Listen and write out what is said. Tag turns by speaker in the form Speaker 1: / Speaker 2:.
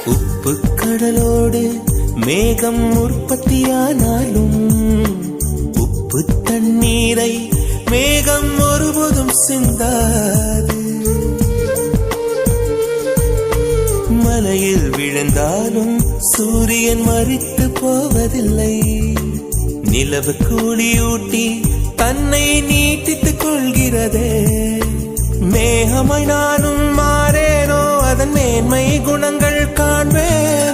Speaker 1: உப்பு கடலோடு மேகம் உற்பத்தியானாலும் உப்பு தண்ணீரை மேகம் ஒருபோதும் சிந்தாது. மலையில் விழுந்தாலும் சூரியன் மரித்து போவதில்லை. நிலவு கூலியூட்டி தன்னை நீட்டித்துக் கொள்கிறதே. மேகமாய் நானும் மாறேனோ அதன் மேன்மை குணங்கள் காண்பேன்.